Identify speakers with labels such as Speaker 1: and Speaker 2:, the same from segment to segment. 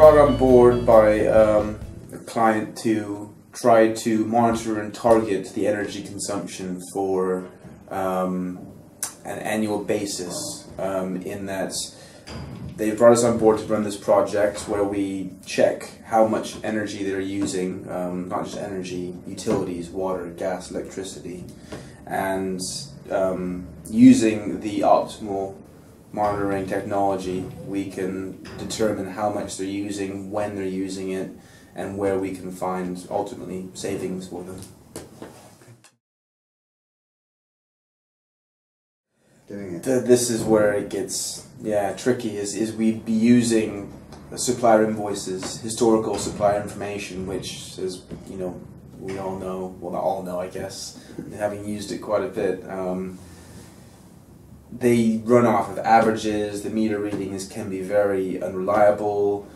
Speaker 1: brought on board by a client to try to monitor and target the energy consumption for an annual basis, in that they brought us on board to run this project where we check how much energy they're using, not just energy, utilities, water, gas, electricity, and using the optimal monitoring technology, we can determine how much they're using, when they're using it, and where we can find ultimately savings for them. This is where it gets tricky. Is we'd be using supplier invoices, historical supplier information, which is, you know, we all know, well, not all know, I guess, having used it quite a bit. They run off of averages. The meter readings can be very unreliable.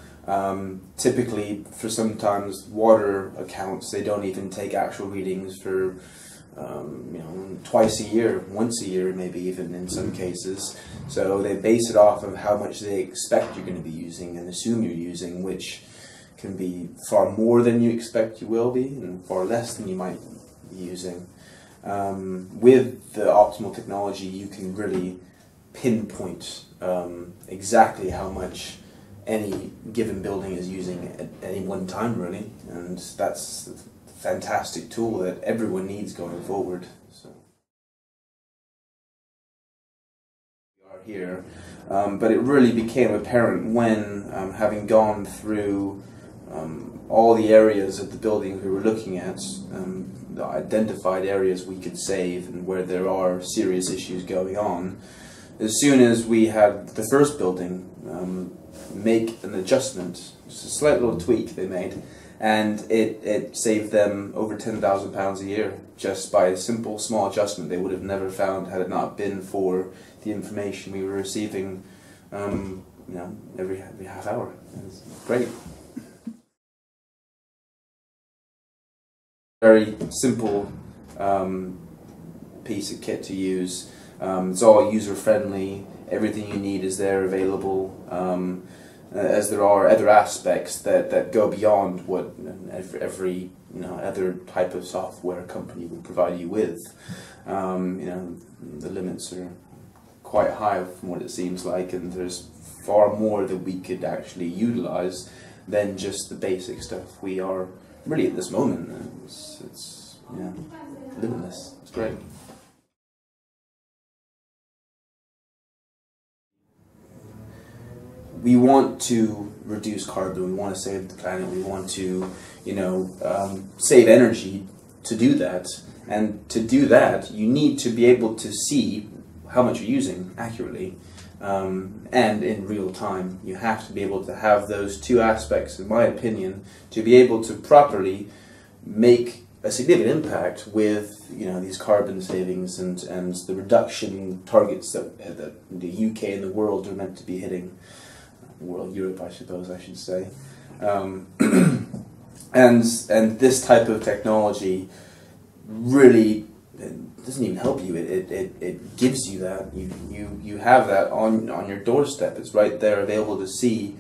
Speaker 1: Typically, for sometimes water accounts, they don't even take actual readings for you know, twice a year, once a year, maybe even in some cases. So they base it off of how much they expect you're going to be using and assume you're using, which can be far more than you expect you will be and far less than you might be using. With the optimal technology, you can really pinpoint exactly how much any given building is using at any one time, really, and that's a fantastic tool that everyone needs going forward. So we are here, but it really became apparent when, having gone through all the areas of the building we were looking at, the identified areas we could save and where there are serious issues going on. As soon as we had the first building make an adjustment, just a slight little tweak they made, and it saved them over £10,000 a year just by a simple small adjustment they would have never found had it not been for the information we were receiving, you know, every half hour. It was great. Very simple piece of kit to use. It's all user-friendly. Everything you need is there available. As there are other aspects that go beyond what every you know, other type of software company would provide you with. You know, the limits are quite high from what it seems like, and there's far more that we could actually utilize than just the basic stuff we are really at this moment. It's yeah, limitless. It's great. We want to reduce carbon, we want to save the planet, we want to, you know, save energy to do that. And to do that, you need to be able to see how much you're using accurately and in real time. You have to be able to have those two aspects, in my opinion, to be able to properly make a significant impact with, you know, these carbon savings and the reduction targets that the UK and the world are meant to be hitting. World, Europe, I suppose I should say, and this type of technology really doesn't even help you. It gives you that. You have that on your doorstep. It's right there, available to see,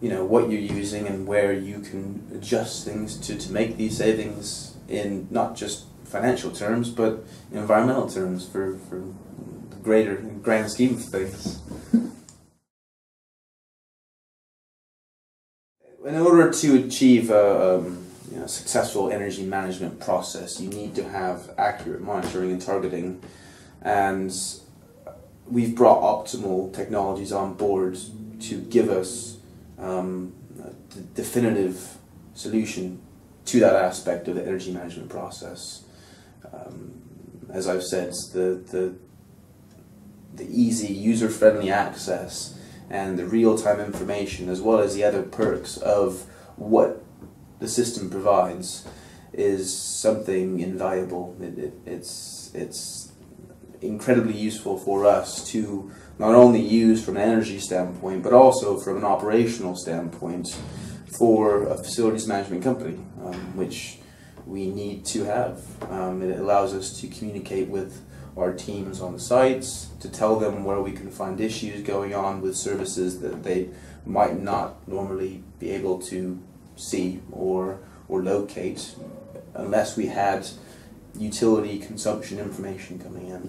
Speaker 1: you know, what you're using and where you can adjust things to make these savings in not just financial terms, but in environmental terms for the greater grand scheme of things. In order to achieve a you know, successful energy management process, you need to have accurate monitoring and targeting, and we've brought optimal technologies on board to give us the definitive solution to that aspect of the energy management process. As I've said, the easy, user-friendly access and the real-time information, as well as the other perks of what the system provides, is something invaluable. It's incredibly useful for us to not only use from an energy standpoint, but also from an operational standpoint for a facilities management company, which we need to have. It allows us to communicate with our teams on sites to tell them where we can find issues going on with services that they might not normally be able to see or locate unless we had utility consumption information coming in.